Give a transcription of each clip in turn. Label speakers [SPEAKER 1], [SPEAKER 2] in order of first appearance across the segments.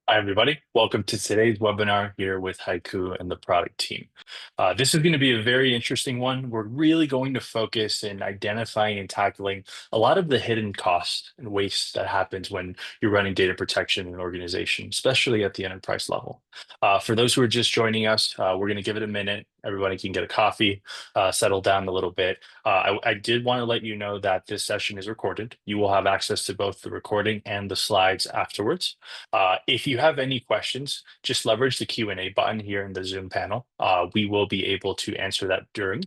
[SPEAKER 1] Hi, everybody. Welcome to today's webinar here with HYCU and the product team. This is going to be a very interesting one. We're really going to focus in identifying and tackling a lot of the hidden costs and waste that happens when you're running data protection in an organization, especially at the enterprise level. For those who are just joining us, we're going to give it a minute. Everybody can get a coffee, settle down a little bit. I did want to let you know that this session is recorded. You will have access to both the recording and the slides afterwards. If you have any questions, just leverage the Q&A button here in the Zoom panel. We will be able to answer that during.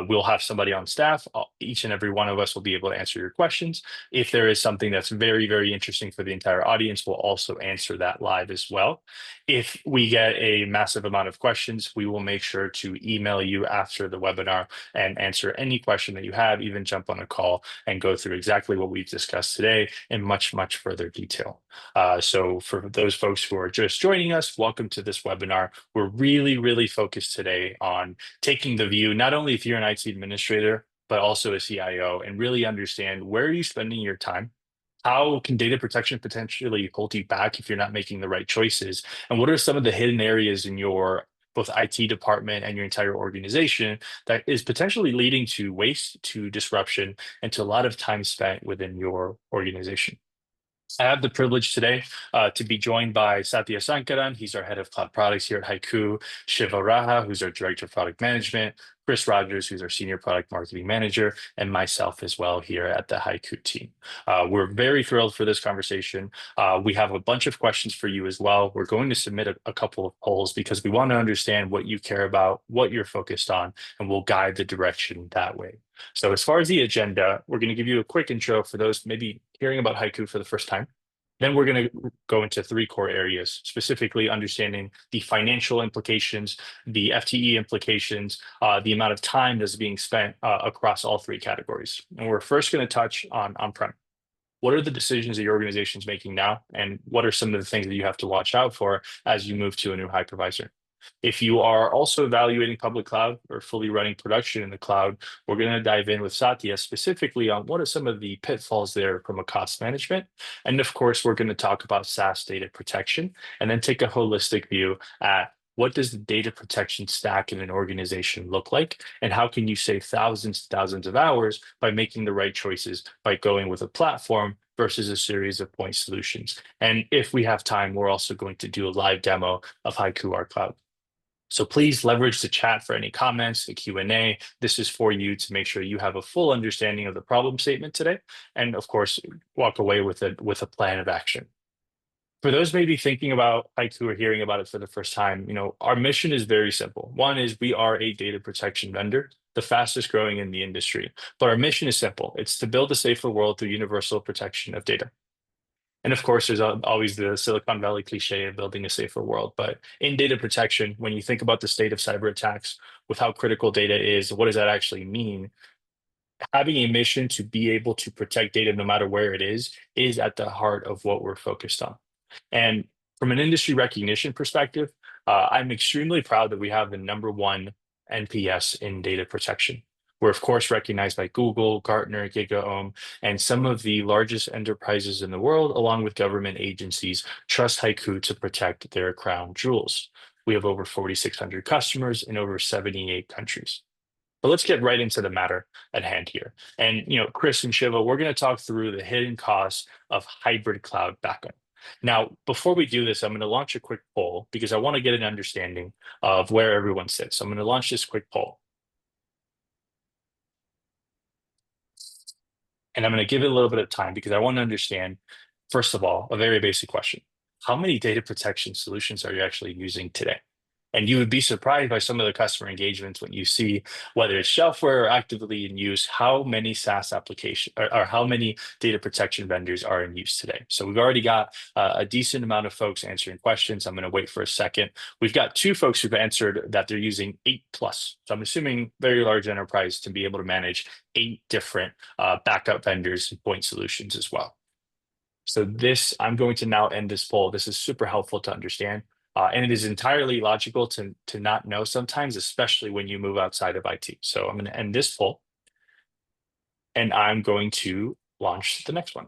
[SPEAKER 1] We'll have somebody on staff. Each and every one of us will be able to answer your questions. If there is something that's very, very interesting for the entire audience, we'll also answer that live as well. If we get a massive amount of questions, we will make sure to email you after the webinar and answer any question that you have, even jump on a call and go through exactly what we've discussed today in much, much further detail. So for those folks who are just joining us, welcome to this webinar. We're really, really focused today on taking the view, not only if you're an IT administrator, but also a CIO, and really understand where are you spending your time? How can data protection potentially hold you back if you're not making the right choices? And what are some of the hidden areas in your both IT department and your entire organization that is potentially leading to waste, to disruption, and to a lot of time spent within your organization? I have the privilege today to be joined by Satya Sankaran. He's our head of cloud products here at HYCU, Shiva Raha, who's our director of product management, Chris Rogers, who's our senior product marketing manager, and myself as well here at the HYCU team. We're very thrilled for this conversation. We have a bunch of questions for you as well. We're going to submit a couple of polls because we want to understand what you care about, what you're focused on, and we'll guide the direction that way. So as far as the agenda, we're going to give you a quick intro for those maybe hearing about HYCU for the first time. Then we're going to go into three core areas, specifically understanding the financial implications, the FTE implications, the amount of time that's being spent across all three categories. And we're first going to touch on on-prem. What are the decisions that your organization is making now? And what are some of the things that you have to watch out for as you move to a new hypervisor? If you are also evaluating public cloud or fully running production in the cloud, we're going to dive in with Satya specifically on what are some of the pitfalls there from a cost management. And of course, we're going to talk about SaaS data protection and then take a holistic view at what does the data protection stack in an organization look like? And how can you save thousands and thousands of hours by making the right choices by going with a platform versus a series of point solutions? And if we have time, we're also going to do a live demo of HYCU our cloud. So please leverage the chat for any comments, the Q&A. This is for you to make sure you have a full understanding of the problem statement today. And of course, walk away with a plan of action. For those maybe thinking about HYCU or hearing about it for the first time, our mission is very simple. One is we are a data protection vendor, the fastest growing in the industry. But our mission is simple. It's to build a safer world through universal protection of data. And of course, there's always the Silicon Valley cliche of building a safer world. But in data protection, when you think about the state of cyber attacks, with how critical data is, what does that actually mean? Having a mission to be able to protect data no matter where it is at the heart of what we're focused on. And from an industry recognition perspective, I'm extremely proud that we have the number one NPS in data protection. We're, of course, recognized by Google, Gartner, GigaOm, and some of the largest enterprises in the world, along with government agencies, trust HYCU to protect their crown jewels. We have over 4,600 customers in over 78 countries. But let's get right into the matter at hand here. And, Chris and Shiva, we're going to talk through the hidden costs of hybrid cloud backup. Now, before we do this, I'm going to launch a quick poll because I want to get an understanding of where everyone sits. So I'm going to launch this quick poll. And I'm going to give it a little bit of time because I want to understand, first of all, a very basic question. How many data protection solutions are you actually using today? And you would be surprised by some of the customer engagements when you see whether it's shelfware or actively in use, how many SaaS applications or how many data protection vendors are in use today. So we've already got a decent amount of folks answering questions. I'm going to wait for a second. We've got two folks who've answered that they're using 8 plus. So I'm assuming very large enterprise to be able to manage 8 different backup vendors and point solutions as well. So I'm going to now end this poll. This is super helpful to understand. And it is entirely logical to not know sometimes, especially when you move outside of IT. So I'm going to end this poll and I'm going to launch the next one.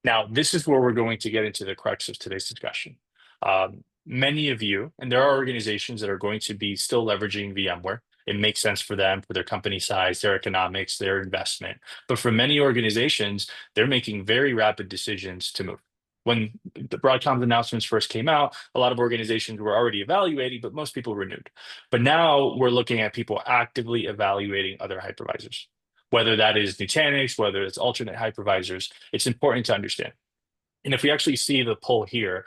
[SPEAKER 1] Now, this is where we're going to get into the crux of today's discussion. Many of you, and there are organizations that are going to be still leveraging VMware. It makes sense for them, for their company size, their economics, their investment. But for many organizations, they're making very rapid decisions to move. When the Broadcom's announcements first came out, a lot of organizations were already evaluating, but most people renewed. But now we're looking at people actively evaluating other hypervisors, whether that is Nutanix, whether it's alternate hypervisors. It's important to understand. And if we actually see the poll here,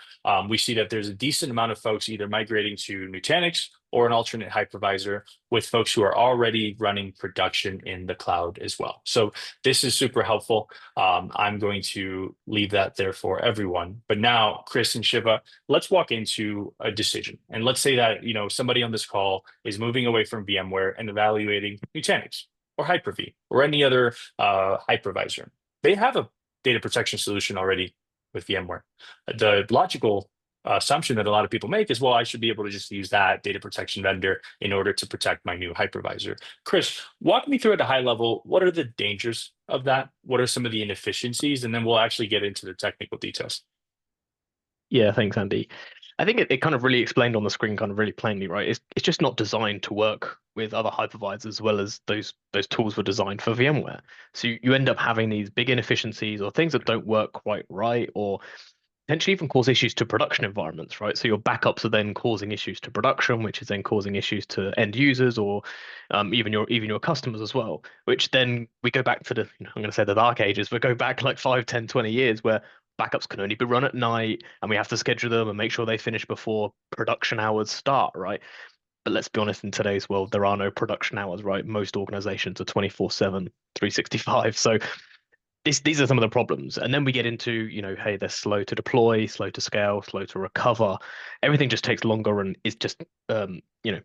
[SPEAKER 1] we see that there's a decent amount of folks either migrating to Nutanix or an alternate hypervisor, with folks who are already running production in the cloud as well. So this is super helpful. I'm going to leave that there for everyone. But now, Chris and Shiva, let's walk into a decision. And let's say that somebody on this call is moving away from VMware and evaluating Nutanix or Hyper-V or any other hypervisor. They have a data protection solution already with VMware. The logical assumption that a lot of people make is, well, I should be able to just use that data protection vendor in order to protect my new hypervisor. Chris, walk me through at a high level, what are the dangers of that? What are some of the inefficiencies? And then we'll actually get into the technical details.
[SPEAKER 2] Yeah, thanks, Andy. I think it kind of really explained on the screen kind of really plainly, right? It's just not designed to work with other hypervisors as well as those tools were designed for VMware. So you end up having these big inefficiencies or things that don't work quite right, or potentially even cause issues to production environments, right? So your backups are then causing issues to production, which is then causing issues to end users or even your customers as well. Which then we go back to I'm going to say the dark ages. We go back like 5, 10, 20 years where backups can only be run at night, and we have to schedule them and make sure they finish before production hours start, right? But let's be honest, in today's world, there are no production hours, right? Most organizations are 24/7, 365. So these are some of the problems. And then we get into, hey, they're slow to deploy, slow to scale, slow to recover. Everything just takes longer and is just,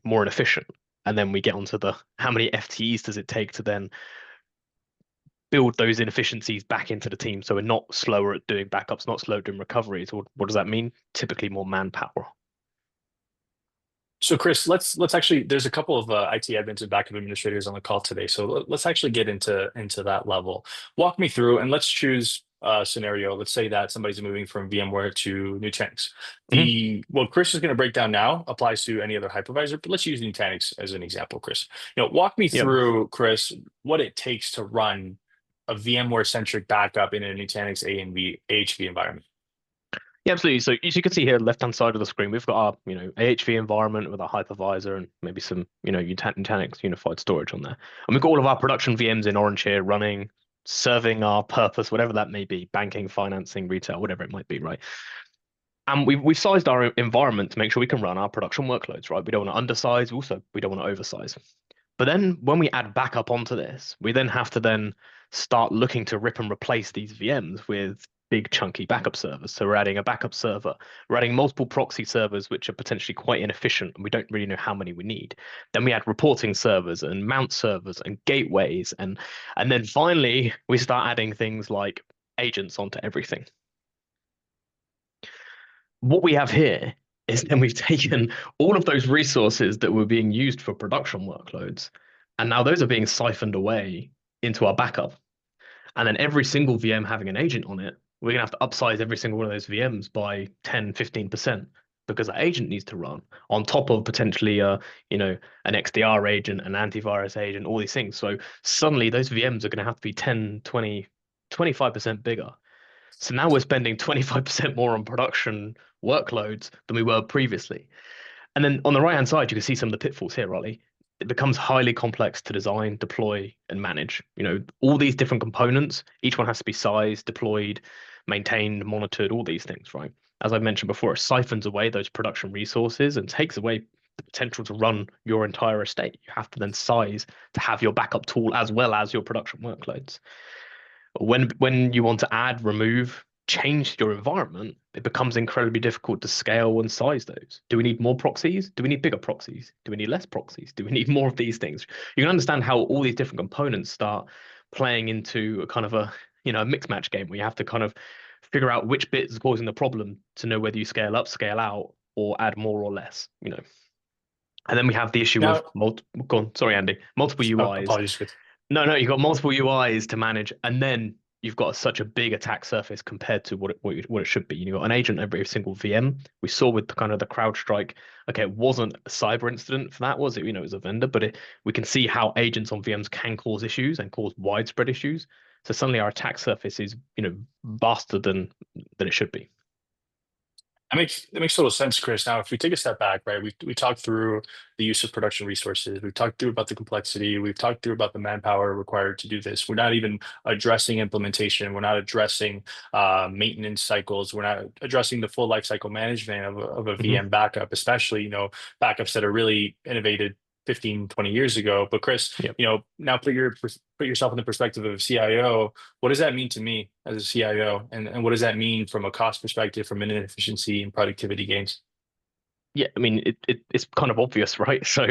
[SPEAKER 2] more inefficient. And then we get onto the how many FTEs does it take to then build those inefficiencies back into the team so we're not slower at doing backups, not slow doing recoveries. What does that mean? Typically more manpower.
[SPEAKER 1] So, Chris, let's actually. There's a couple of IT admins and backup administrators on the call today, so let's actually get into that level. Walk me through, and let's choose a scenario. Let's say that somebody's moving from VMware to Nutanix.
[SPEAKER 2] Mhm.
[SPEAKER 1] What Chris is going to break down now applies to any other hypervisor, but let's use Nutanix as an example, Chris. Walk me
[SPEAKER 2] Yep.
[SPEAKER 1] through, Chris, what it takes to run a VMware-centric backup in a Nutanix A and V AHV environment.
[SPEAKER 2] Yeah, absolutely. So as you can see here, left-hand side of the screen, we've got our, AHV environment with our hypervisor and maybe some, Nutanix unified storage on there. And we've got all of our production VMs in orange here running, serving our purpose, whatever that may be, banking, financing, retail, whatever it might be, right? And we've sized our environment to make sure we can run our production workloads, right? We don't want to undersize, also we don't want to oversize. But then when we add backup onto this, we then have to then start looking to rip and replace these VMs with big chunky backup servers. So we're adding a backup server, we're adding multiple proxy servers, which are potentially quite inefficient, and we don't really know how many we need. Then we add reporting servers and mount servers and gateways, and then finally we start adding things like agents onto everything. What we have here is then we've taken all of those resources that were being used for production workloads, and now those are being siphoned away into our backup. And then every single VM having an agent on it, we're going to have to upsize every single one of those VMs by 10, 15% because that agent needs to run on top of potentially an XDR agent, an antivirus agent, all these things. So suddenly those VMs are going to have to be 10, 20, 25% bigger. So now we're spending 25% more on production workloads than we were previously. And then on the right hand side, you can see some of the pitfalls here, Riley. It becomes highly complex to design, deploy, and manage. All these different components, each one has to be sized, deployed, maintained, monitored, all these things, right? As I mentioned before, it siphons away those production resources and takes away the potential to run your entire estate. You have to then size to have your backup tool as well as your production workloads. When you want to add, remove, change your environment, it becomes incredibly difficult to scale and size those. Do we need more proxies? Do we need bigger proxies? Do we need less proxies? Do we need more of these things? You can understand how all these different components start playing into a kind of a mix match game where you have to kind of figure out which bit is causing the problem to know whether you scale up, scale out, or add more or less. And then we have the issue of
[SPEAKER 1] Now,
[SPEAKER 2] go on, sorry, Andy, multiple UIs.
[SPEAKER 1] apologies, Chris.
[SPEAKER 2] No, you got multiple UIs to manage, and then you've got such a big attack surface compared to what it should be. You've got an agent every single VM. We saw with the kind of the CrowdStrike, okay, it wasn't a cyber incident for that, was it? It was a vendor, but we can see how agents on VMs can cause issues and cause widespread issues. So suddenly our attack surface is, vaster than it should be.
[SPEAKER 1] That makes total sense, Chris. Now, if we take a step back, right, we talked through the use of production resources. We've talked through about the complexity. We've talked through about the manpower required to do this. We're not even addressing implementation. We're not addressing maintenance cycles. We're not addressing the full life cycle management of a
[SPEAKER 2] Hmm.
[SPEAKER 1] VM backup, especially, backups that are really innovated 15, 20 years ago. But Chris,
[SPEAKER 2] Yep.
[SPEAKER 1] now put yourself in the perspective of a CIO. What does that mean to me as a CIO? And what does that mean from a cost perspective, from an efficiency and productivity gains?
[SPEAKER 2] Yeah, I mean it's kind of obvious, right? So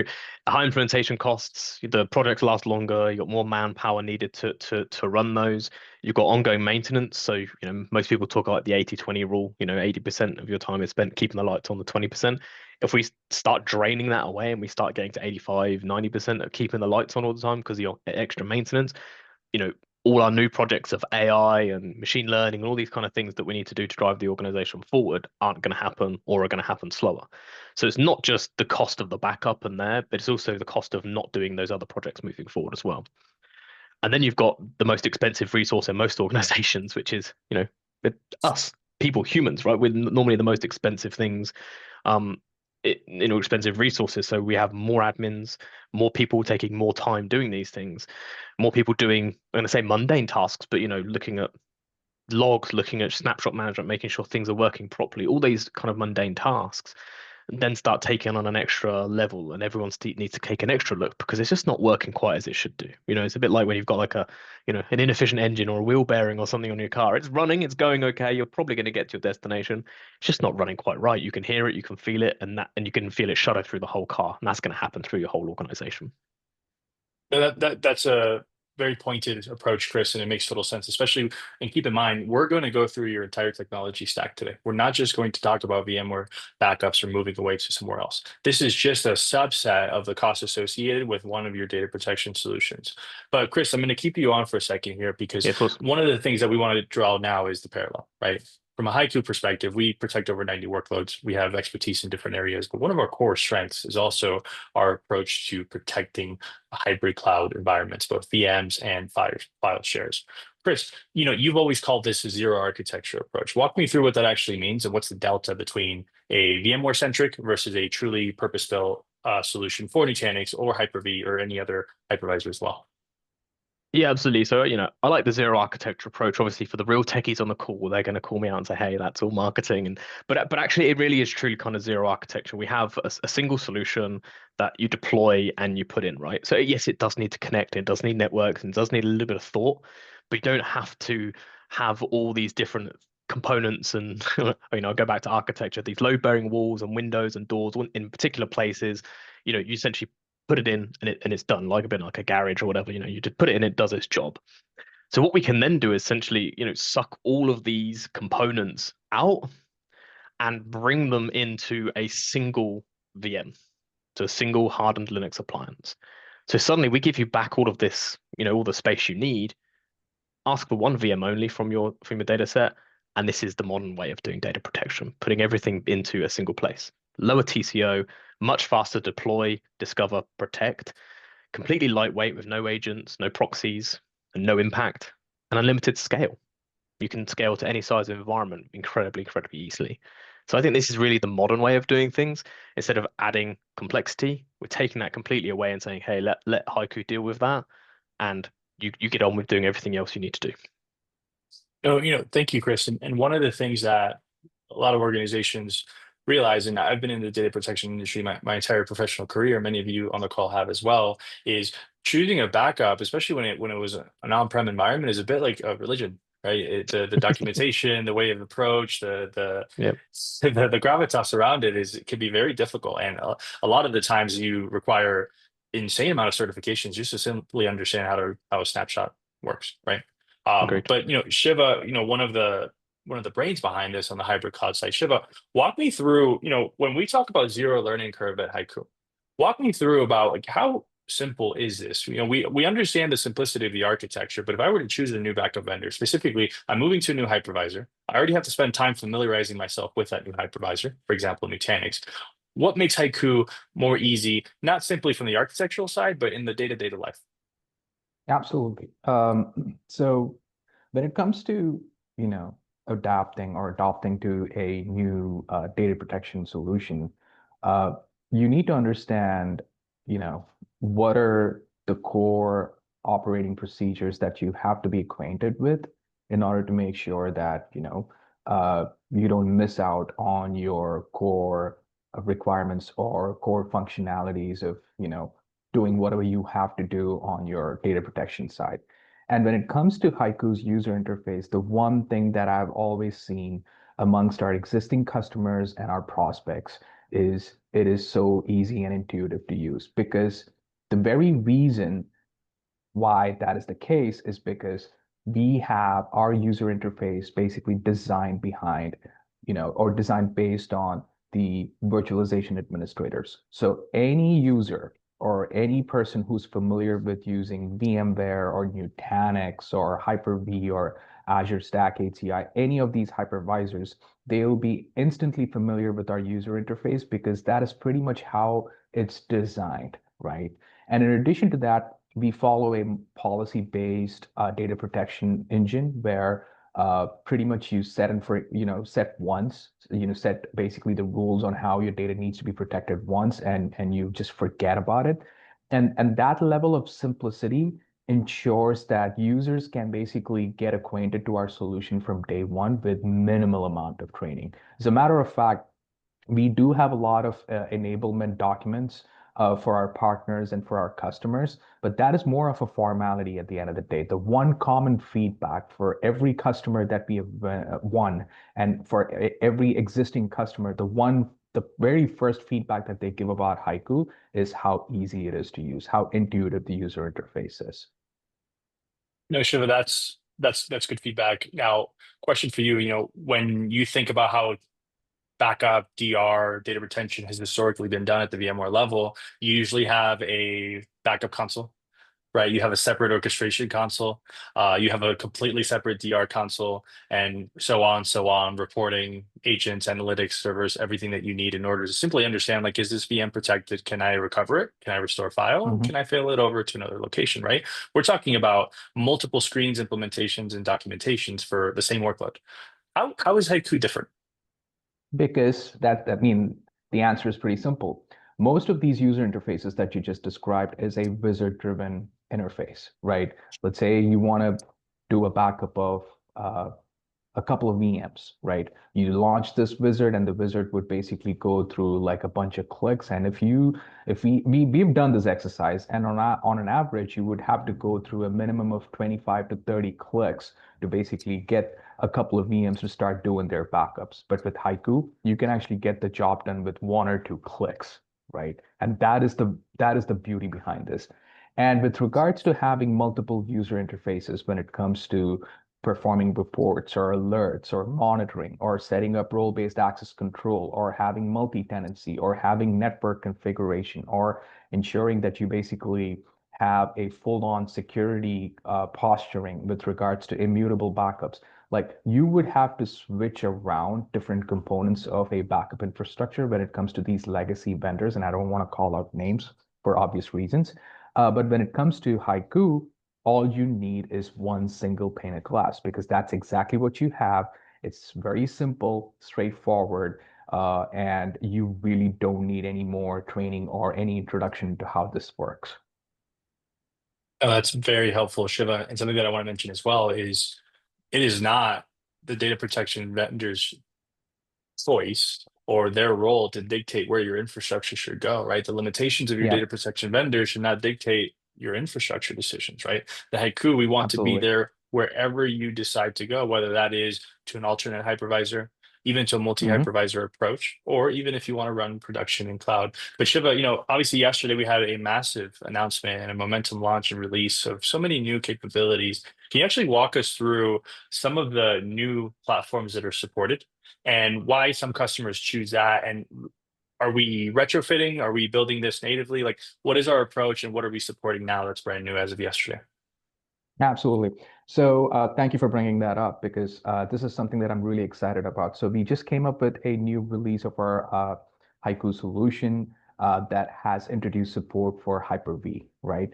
[SPEAKER 2] high implementation costs, the projects last longer, you got more manpower needed to run those. You've got ongoing maintenance. So, most people talk about the 80/20 rule, 80% of your time is spent keeping the lights on, the 20%. If we start draining that away and we start getting to 85, 90% of keeping the lights on all the time because of your extra maintenance, you know, all our new projects of AI and machine learning and all these kind of things that we need to do to drive the organization forward aren't going to happen or are going to happen slower. So it's not just the cost of the backup and there, but it's also the cost of not doing those other projects moving forward as well. And then you've got the most expensive resource in most organizations, which is, us, people, humans, right? We're normally the most expensive things, um, expensive resources. So we have more admins, more people taking more time doing these things, more people doing, I'm going to say mundane tasks, but, looking at logs, looking at snapshot management, making sure things are working properly, all these kind of mundane tasks, and then start taking on an extra level, and everyone needs to take an extra look because it's just not working quite as it should do. It's a bit like when you've got like an inefficient engine or a wheel bearing or something on your car. It's running, it's going okay, you're probably going to get to your destination. It's just not running quite right. You can hear it, you can feel it, and you can feel it shudder through the whole car, and that's going to happen through your whole organization.
[SPEAKER 1] No, that's a very pointed approach, Chris, and it makes total sense, especially, and keep in mind, we're going to go through your entire technology stack today. We're not just going to talk about VMware backups or moving away to somewhere else. This is just a subset of the costs associated with one of your data protection solutions. But Chris, I'm going to keep you on for a second here because
[SPEAKER 2] Yeah, of course.
[SPEAKER 1] one of the things that we want to draw now is the parallel, right? From a HYCU perspective, we protect over 90 workloads. We have expertise in different areas, but one of our core strengths is also our approach to protecting hybrid cloud environments, both VMs and file shares. Chris, you've always called this a zero architecture approach. Walk me through what that actually means and what's the delta between a VMware centric versus a truly purpose-built solution for Nutanix or Hyper-V or any other hypervisor as well.
[SPEAKER 2] Yeah, absolutely. So, I like the zero architecture approach. Obviously, for the real techies on the call, they're going to call me out and say, "Hey, that's all marketing." But actually, it really is truly kind of zero architecture. We have a single solution that you deploy and you put in, right? So yes, it does need to connect, it does need networks, and it does need a little bit of thought, but you don't have to have all these different components and I'll go back to architecture, these load-bearing walls and windows and doors in particular places. You essentially put it in and it's done, like a bit like a garage or whatever. You just put it in, it does its job. So what we can then do is essentially, suck all of these components out and bring them into a single VM, to a single hardened Linux appliance. So suddenly we give you back all of this, all the space you need, ask for one VM only from your data set, and this is the modern way of doing data protection, putting everything into a single place. Lower TCO, much faster deploy, discover, protect, completely lightweight with no agents, no proxies, and no impact, and unlimited scale. You can scale to any size of environment incredibly, incredibly easily. So I think this is really the modern way of doing things. Instead of adding complexity, we're taking that completely away and saying, hey, let HYCU deal with that, and you get on with doing everything else you need to do.
[SPEAKER 1] Oh, thank you, Chris. And one of the things that a lot of organizations realize, and I've been in the data protection industry my entire professional career, many of you on the call have as well, is choosing a backup, especially when it was an on-prem environment, is a bit like a religion, right? The documentation, the way of approach,
[SPEAKER 2] Yep,
[SPEAKER 1] the gravitas around it can be very difficult, and a lot of the times you require insane amount of certifications just to simply understand how a snapshot works, right?
[SPEAKER 2] agreed.
[SPEAKER 1] But Shiva, one of the brains behind this on the hybrid cloud side. Shiva, walk me through, when we talk about zero learning curve at Haiku, walk me through about like simple is this? We understand the simplicity of the architecture, but if I were to choose a new backup vendor, specifically, I'm moving to a new hypervisor. I already have to spend time familiarizing myself with that new hypervisor, for example, Nutanix. What makes Haiku more easy, not simply from the architectural side, but in the day-to-day life?
[SPEAKER 3] Absolutely. So when it comes to, you know, adapting or adopting to a new data protection solution, uh, you need to understand, you know, what are the core operating procedures that you have to be acquainted with in order to make sure that, you don't miss out on your core requirements or core functionalities of, doing whatever you have to do on your data protection side. And when it comes to Haiku's user interface, the one thing that I've always seen amongst our existing customers and our prospects is it is so easy and intuitive to use, because the very reason why that is the case is because we have our user interface basically designed behind, or designed based on the virtualization administrators. So any user or any person who's familiar with using VMware or Nutanix or Hyper-V or Azure Stack HCI, any of these hypervisors, they'll be instantly familiar with our user interface because that is pretty much how it's designed, right? And in addition to that, we follow a policy-based data protection engine where pretty much you set and for set once, set basically the rules on how your data needs to be protected once, and you just forget about it. And that level of simplicity ensures that users can basically get acquainted to our solution from day one with minimal amount of training. As a matter of fact, we do have a lot of enablement documents for our partners and for our customers, but that is more of a formality at the end of the day. The one common feedback for every customer that we have won, and for every existing customer, the very first feedback that they give about Haiku is how easy it is to use, how intuitive the user interface is.
[SPEAKER 1] No, Shiva, that's good feedback. Now, question for you, when you think about how backup, DR, data retention has historically been done at the VMware level, you usually have a backup console, right? You have a separate orchestration console, you have a completely separate DR console, and so on, reporting, agents, analytics, servers, everything that you need in order to simply understand, like, is this VM protected? Can I recover it? Can I restore a file? Can
[SPEAKER 3] Mhm.
[SPEAKER 1] I fail it over to another location, right? We're talking about multiple screens, implementations, and documentations for the same workload. How is Haiku different?
[SPEAKER 3] Because the answer is pretty simple. Most of these user interfaces that you just described is a wizard-driven interface, right? Let's say you want to do a backup of uh, a couple of VMs, right? You launch this wizard and the wizard would basically go through like a bunch of clicks. And we've done this exercise, and on an average, you would have to go through a minimum of 25 to 30 clicks to basically get a couple of VMs to start doing their backups. But with Haiku, you can actually get the job done with one or two clicks, right? And that is the beauty behind this. And with regards to having multiple user interfaces when it comes to performing reports or alerts or monitoring or setting up role-based access control or having multi-tenancy or having network configuration or ensuring that you basically have a full-on security posturing with regards to immutable backups. Like you would have to switch around different components of a backup infrastructure when it comes to these legacy vendors, and I don't want to call out names for obvious reasons. But when it comes to Haiku, all you need is one single pane of glass because that's exactly what you have. It's very simple, straightforward, and you really don't need any more training or any introduction to how this works.
[SPEAKER 1] Oh, that's very helpful, Shiva. And something that I want to mention as well is it is not the data protection vendor's choice or their role to dictate where your infrastructure should go, right? The limitations of your
[SPEAKER 3] Yeah,
[SPEAKER 1] data protection vendor should not dictate your infrastructure decisions, right? The Haiku, we want to be
[SPEAKER 3] absolutely.
[SPEAKER 1] there wherever you decide to go, whether that is to an alternate hypervisor, even to a
[SPEAKER 3] Hmm.
[SPEAKER 1] multi-hypervisor approach, or even if you want to run production in cloud. But Shiva, obviously yesterday we had a massive announcement and a momentum launch and release of so many new capabilities. Can you actually walk us through some of the new platforms that are supported and why some customers choose that? And Are we retrofitting? Are we building this natively? Like, what is our approach and what are we supporting now that's brand new as of yesterday?
[SPEAKER 3] Absolutely. So thank you for bringing that up because this is something that I'm really excited about. So we just came up with a new release of our HYCU solution that has introduced support for Hyper-V, right?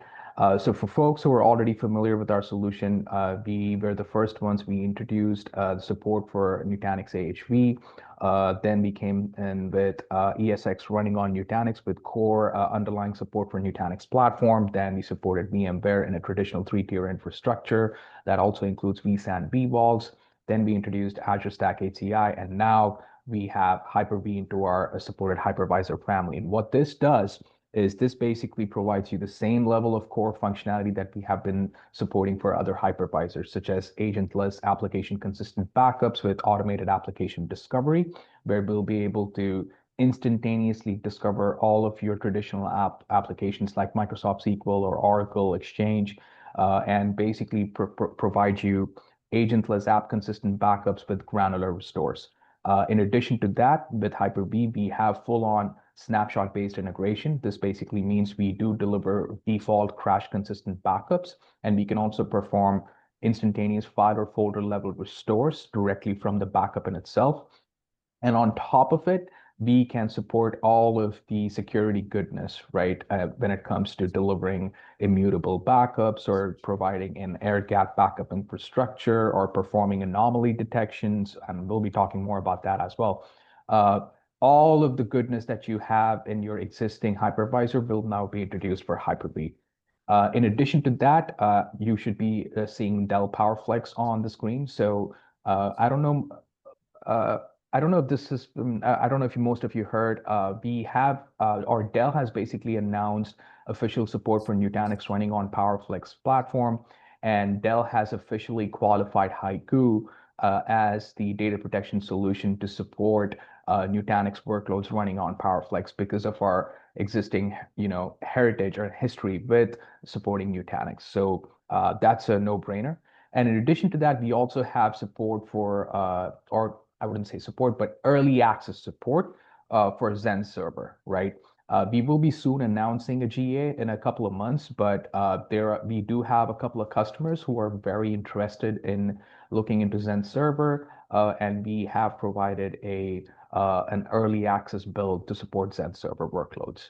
[SPEAKER 3] So for folks who are already familiar with our solution, we were the first ones. We introduced support for Nutanix AHV. Then we came in with ESX running on Nutanix with core underlying support for Nutanix platform. Then we supported VMware in a traditional three-tier infrastructure that also includes vSAN vVols. Then we introduced Azure Stack HCI, and now we have Hyper-V into our supported hypervisor family. And what this does is this basically provides you the same level of core functionality that we have been supporting for other hypervisors, such as agentless application consistent backups with automated application discovery, where we'll be able to instantaneously discover all of your traditional applications like Microsoft SQL or Oracle Exchange, and basically provide you agentless app consistent backups with granular restores. In addition to that, with Hyper-V, we have full-on snapshot-based integration. This basically means we do deliver default crash consistent backups, and we can also perform instantaneous file or folder level restores directly from the backup in itself. And on top of it, we can support all of the security goodness, right? When it comes to delivering immutable backups or providing an air-gapped backup infrastructure or performing anomaly detections. And we'll be talking more about that as well. All of the goodness that you have in your existing hypervisor will now be introduced for Hyper-V. In addition to that, you should be seeing Dell PowerFlex on the screen. So I don't know. Uh, I don't know if this is, I don't know if most of you heard, we have, or Dell has basically announced official support for Nutanix running on PowerFlex platform, and Dell has officially qualified HYCU as the data protection solution to support Nutanix workloads running on PowerFlex because of our existing, heritage or history with supporting Nutanix. So that's a no-brainer. And in addition to that, we also have support for, or I wouldn't say support, but early access support for Zen Server, right? We will be soon announcing a GA in a couple of months, but we do have a couple of customers who are very interested in looking into Zen Server, and we have provided an early access build to support Zen Server workloads.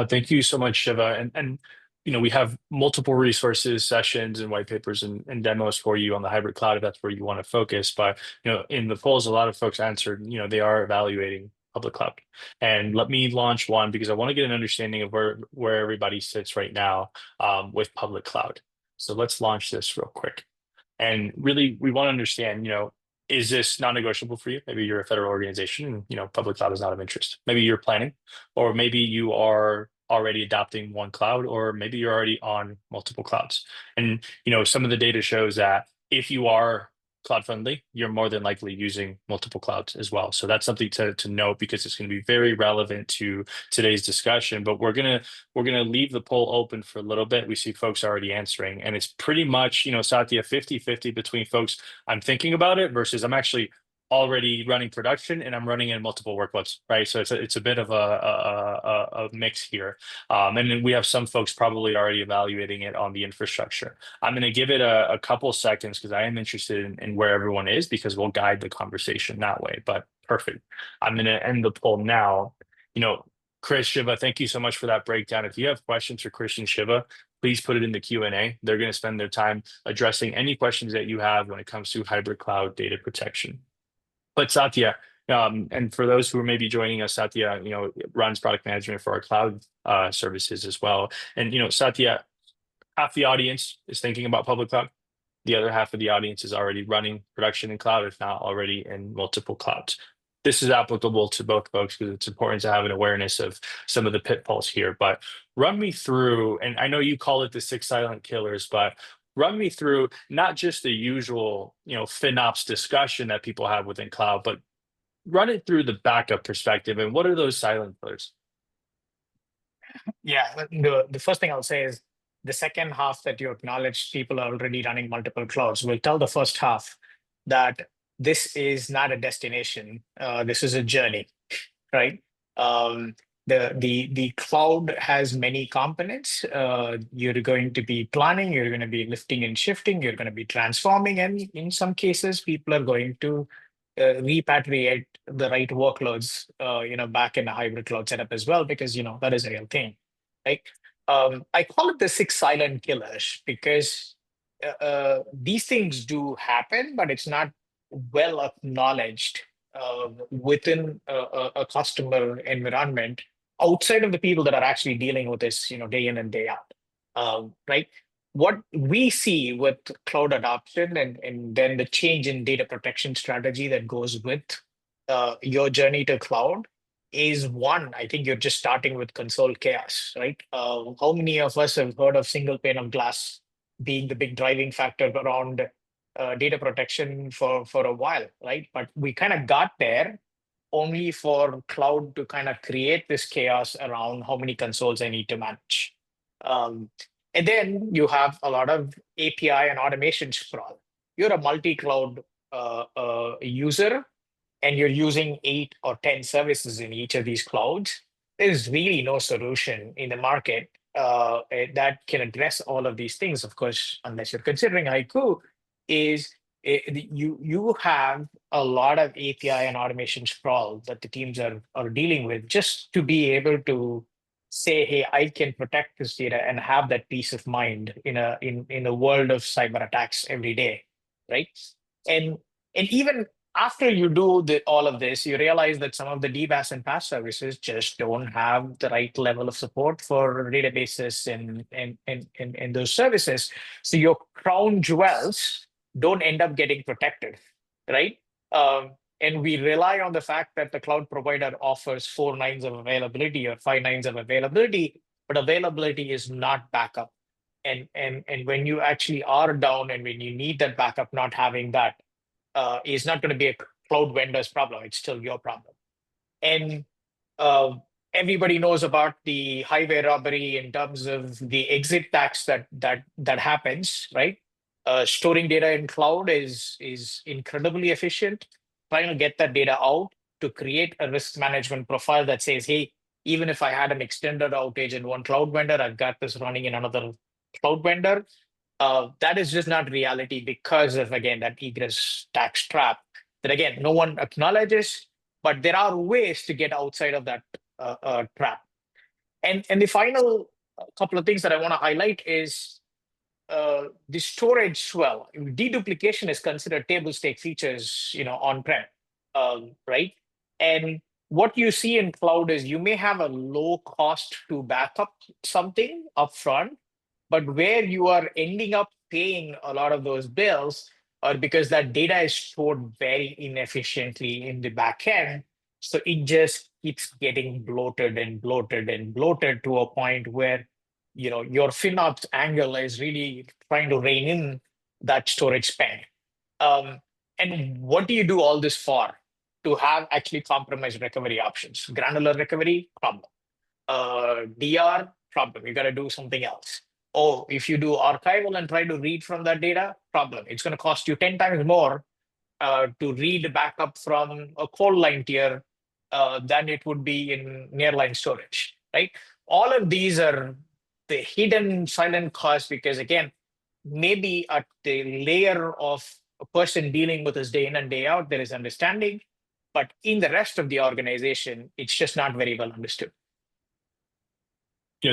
[SPEAKER 1] Thank you so much, Shiva. And we have multiple resources, sessions, and white papers and demos for you on the hybrid cloud if that's where you want to focus. But in the polls, a lot of folks answered, they are evaluating public cloud. And let me launch one because I want to get an understanding of where everybody sits right now with public cloud. So let's launch this real quick. And really, we want to understand, is this non-negotiable for you? Maybe you're a federal organization and, public cloud is not of interest. Maybe you're planning, or maybe you are already adopting one cloud, or maybe you're already on multiple clouds. And, some of the data shows that if you are cloud friendly, you're more than likely using multiple clouds as well. So that's something to note because it's going to be very relevant to today's discussion. But we're gonna leave the poll open for a little bit. We see folks already answering, and it's pretty much, Satya, 50-50 between folks I'm thinking about it versus I'm actually already running production and I'm running in multiple workloads, right? So it's a bit of a mix here. And then we have some folks probably already evaluating it on the infrastructure. I'm going to give it a couple seconds because I am interested in where everyone is because we'll guide the conversation that way. But perfect. I'm going to end the poll now. Chris, Shiva, thank you so much for that breakdown. If you have questions for Chris and Shiva, please put it in the Q&A. They're going to spend their time addressing any questions that you have when it comes to hybrid cloud data protection. But Satya, and for those who are maybe joining us, Satya, runs product management for our cloud services as well. And Satya, half the audience is thinking about public cloud. The other half of the audience is already running production in cloud, if not already in multiple clouds. This is applicable to both folks because it's important to have an awareness of some of the pitfalls here. But run me through, and I know you call it the 6 silent killers, but run me through not just the usual, FinOps discussion that people have within cloud, but run it through the backup perspective. And what are those silent killers?
[SPEAKER 4] Yeah, the first thing I'll say is the second half that you acknowledge people are already running multiple clouds will tell the first half that this is not a destination. This is a journey. right? The cloud has many components. You're going to be planning, you're going to be lifting and shifting, you're going to be transforming, and in some cases, people are going to repatriate the right workloads, back in a hybrid cloud setup as well, because that is a real thing, right? I call it the six silent killers because these things do happen, but it's not well acknowledged within a customer environment outside of the people that are actually dealing with this, day in and day out. Right? What we see with cloud adoption and then the change in data protection strategy that goes with your journey to cloud is one, I think you're just starting with console chaos, right? How many of us have heard of single pane of glass being the big driving factor around data protection for a while, right? But we kind of got there only for cloud to kind of create this chaos around how many consoles I need to manage. And then you have a lot of API and automation sprawl. You're a multi-cloud user and you're using 8 or 10 services in each of these clouds. There's really no solution in the market that can address all of these things, of course, unless you're considering HYCU, you have a lot of API and automation sprawl that the teams are dealing with just to be able to say, hey, I can protect this data and have that peace of mind in a world of cyber attacks every day, right? And even after you do all of this, you realize that some of the DBaaS and PaaS services just don't have the right level of support for databases and those services. So your crown jewels don't end up getting protected, right? And we rely on the fact that the cloud provider offers 4 nines of availability or 5 nines of availability, but availability is not backup. And when you actually are down and when you need that backup, not having that is not going to be a cloud vendor's problem. It's still your problem. And everybody knows about the highway robbery in terms of the exit tax that happens, right? Storing data in cloud is incredibly efficient. Trying to get that data out to create a risk management profile that says, hey, even if I had an extended outage in one cloud vendor, I've got this running in another cloud vendor. That is just not reality because of, again, that egress tax trap that, again, no one acknowledges, but there are ways to get outside of that trap. And the final couple of things that I want to highlight is the storage swell. Deduplication is considered table stake features, on-prem, right? And what you see in cloud is you may have a low cost to back up something upfront, but where you are ending up paying a lot of those bills are because that data is stored very inefficiently in the back end. So it just keeps getting bloated and bloated and bloated to a point where your FinOps angle is really trying to rein in that storage spend. And what do you do all this for? To have actually compromised recovery options. Granular recovery, problem. DR, problem. You got to do something else. Oh, if you do archival and try to read from that data, problem. It's going to cost you 10 times more to read backup from a cold line tier than it would be in nearline storage, right? All of these are the hidden silent costs because, again, maybe at the layer of a person dealing with this day in and day out, there is understanding, but in the rest of the organization, it's just not very well understood.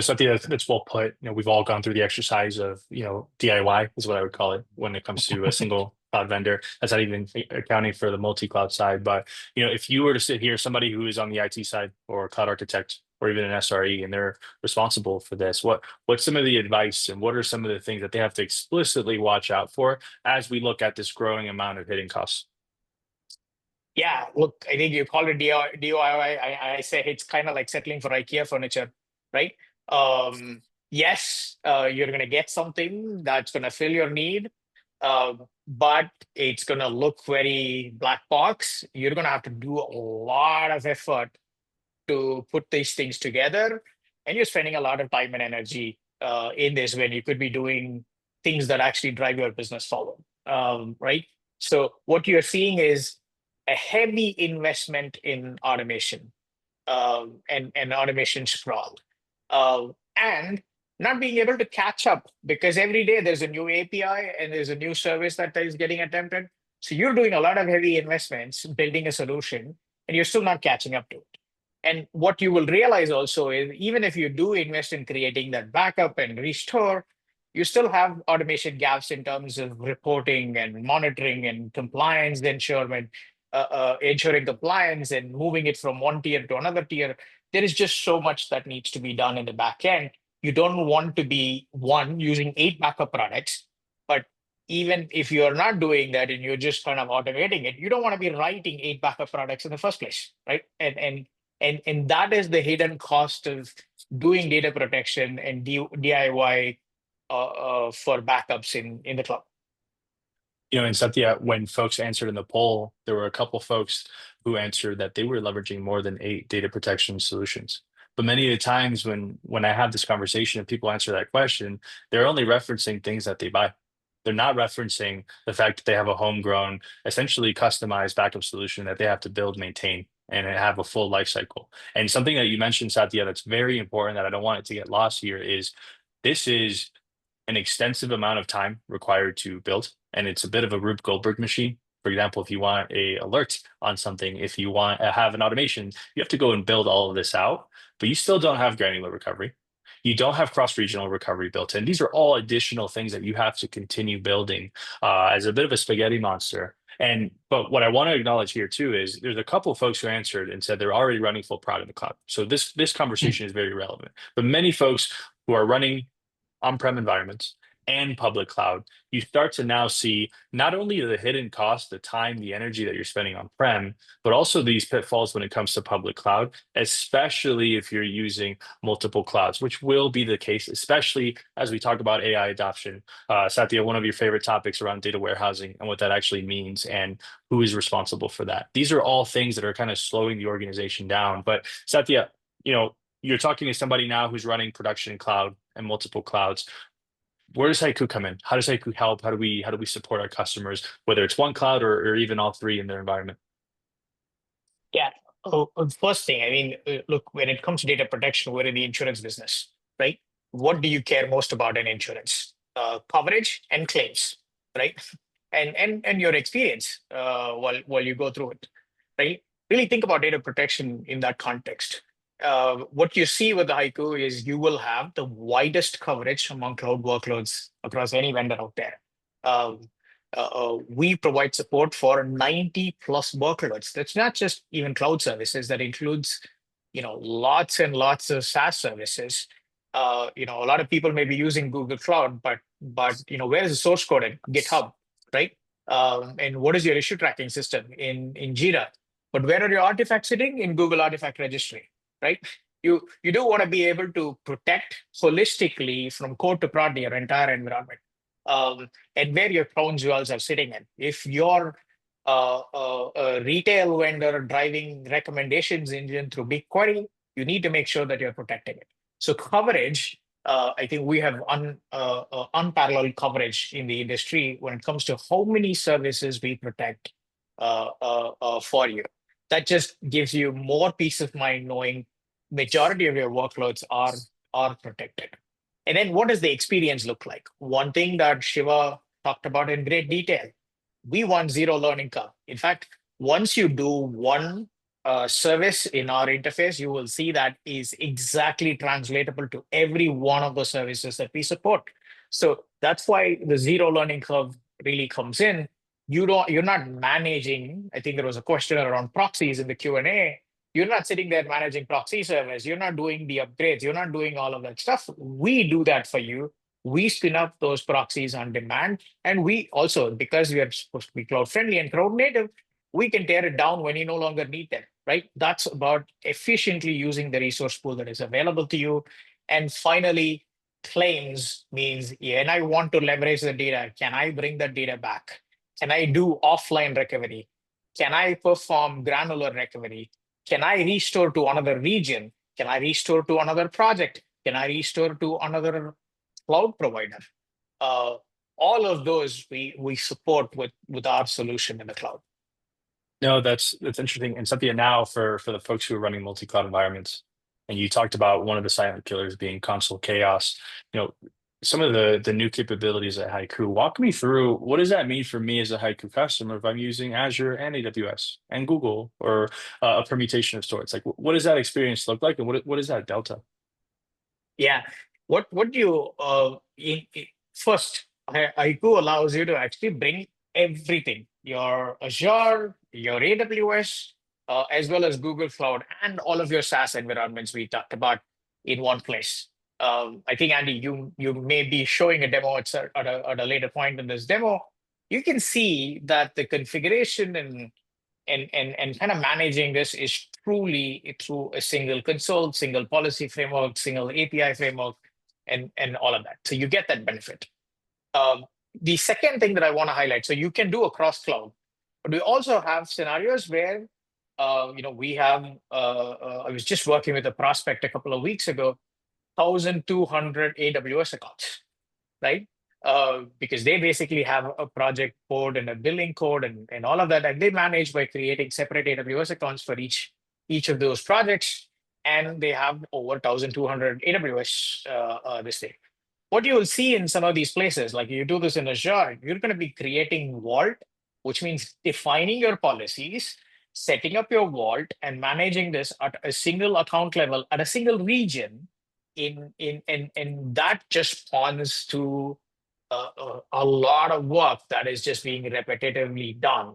[SPEAKER 1] Something that's well put. We've all gone through the exercise of, DIY is what I would call it when it comes to a single cloud vendor. That's not even accounting for the multi-cloud side. But, if you were to sit here, somebody who is on the IT side or a cloud architect or even an SRE, and they're responsible for this, what's some of the advice and what are some of the things that they have to explicitly watch out for as we look at this growing amount of hidden costs?
[SPEAKER 4] Yeah, look, I think you call it DIY. I say it's kind of like settling for IKEA furniture, right? Yes, you're going to get something that's going to fill your need, but it's going to look very black box. You're going to have to do a lot of effort to put these things together, and you're spending a lot of time and energy in this when you could be doing things that actually drive your business forward, right? So what you're seeing is a heavy investment in automation. and automation sprawl, and not being able to catch up because every day there's a new API and there's a new service that is getting attempted. So you're doing a lot of heavy investments building a solution, and you're still not catching up to it. And what you will realize also is even if you do invest in creating that backup and restore, you still have automation gaps in terms of reporting and monitoring and compliance ensuring, ensuring compliance and moving it from one tier to another tier. There is just so much that needs to be done in the back end. You don't want to be one using 8 backup products, but even if you're not doing that and you're just kind of automating it, you don't want to be writing 8 backup products in the first place, right? And that is the hidden cost of doing data protection and DIY for backups in the cloud.
[SPEAKER 1] And Satya, when folks answered in the poll, there were a couple folks who answered that they were leveraging more than 8 data protection solutions. But many of the times when I have this conversation and people answer that question, they're only referencing things that they buy. They're not referencing the fact that they have a homegrown, essentially customized backup solution that they have to build, maintain, and have a full life cycle. And something that you mentioned, Satya, that's very important that I don't want it to get lost here is this is an extensive amount of time required to build, and it's a bit of a Rube Goldberg machine. For example, if you want a alert on something, if you want to have an automation, you have to go and build all of this out, but you still don't have granular recovery. You don't have cross-regional recovery built in. These are all additional things that you have to continue building as a bit of a spaghetti monster. But what I want to acknowledge here too is there's a couple of folks who answered and said they're already running full prod in the cloud. So this conversation is very relevant. But many folks who are running on-prem environments and public cloud, you start to now see not only the hidden cost, the time, the energy that you're spending on-prem, but also these pitfalls when it comes to public cloud, especially if you're using multiple clouds, which will be the case, especially as we talk about AI adoption. Satya, one of your favorite topics around data warehousing and what that actually means and who is responsible for that. These are all things that are kind of slowing the organization down. But Satya, you're talking to somebody now who's running production cloud and multiple clouds. Where does HYCU come in? How does HYCU help? How do we support our customers, whether it's one cloud or even all 3 in their environment?
[SPEAKER 4] Yeah. First thing, I mean, look, when it comes to data protection, we're in the insurance business, right? What do you care most about in insurance? Coverage and claims, right? And your experience while you go through it, right? Really think about data protection in that context. What you see with the HYCU is you will have the widest coverage among cloud workloads across any vendor out there. We provide support for 90 plus workloads. That's not just even cloud services. That includes, lots and lots of SaaS services. A lot of people may be using Google Cloud, but where is the source code in GitHub, right? And what is your issue tracking system in Jira? But where are your artifacts sitting? In Google Artifact Registry, right? You do want to be able to protect holistically from code to prod your entire environment, and where your crown jewels are sitting in. If you're a retail vendor driving recommendations engine through BigQuery, you need to make sure that you're protecting it. So coverage, I think we have unparalleled coverage in the industry when it comes to how many services we protect for you. That just gives you more peace of mind knowing majority of your workloads are protected. And then what does the experience look like? One thing that Shiva talked about in great detail, we want zero learning curve. In fact, once you do one service in our interface, you will see that is exactly translatable to every one of the services that we support. So that's why the zero learning curve really comes in. You're not managing. I think there was a question around proxies in the Q&A. You're not sitting there managing proxy servers. You're not doing the upgrades. You're not doing all of that stuff. We do that for you. We spin up those proxies on demand. And we also, because we are supposed to be cloud friendly and cloud native, we can tear it down when you no longer need them, right? That's about efficiently using the resource pool that is available to you. And finally, claims means, and I want to leverage the data. Can I bring that data back? Can I do offline recovery? Can I perform granular recovery? Can I restore to another region? Can I restore to another project? Can I restore to another cloud provider? All of those we support with our solution in the cloud.
[SPEAKER 1] No, that's interesting. And Cynthia, now for the folks who are running multi-cloud environments, and you talked about one of the silent killers being console chaos. You know, some of the new capabilities at Haiku. Walk me through what does that mean for me as a Haiku customer if I'm using Azure and AWS and Google or a permutation of sorts? Like, what does that experience look like, and what is that delta?
[SPEAKER 4] Yeah. What you first, IQ allows you to actually bring everything, your Azure, your AWS, as well as Google Cloud, and all of your SaaS environments we talked about in one place. I think Andy, you may be showing a demo at a later point in this demo. You can see that the configuration and kind of managing this is truly through a single console, single policy framework, single API framework, and all of that. So you get that benefit. Um, the second thing that I want to highlight, so you can do across cloud, but we also have scenarios where we have. I was just working with a prospect a couple of weeks ago, 1,200 AWS accounts, right? Because they basically have a project code and a billing code and all of that, and they manage by creating separate AWS accounts for each of those projects, and they have over 1,200 AWS this thing. What you will see in some of these places, like you do this in Azure, you're going to be creating Vault, which means defining your policies, setting up your Vault, and managing this at a single account level, at a single region. And that just spawns to a lot of work that is just being repetitively done.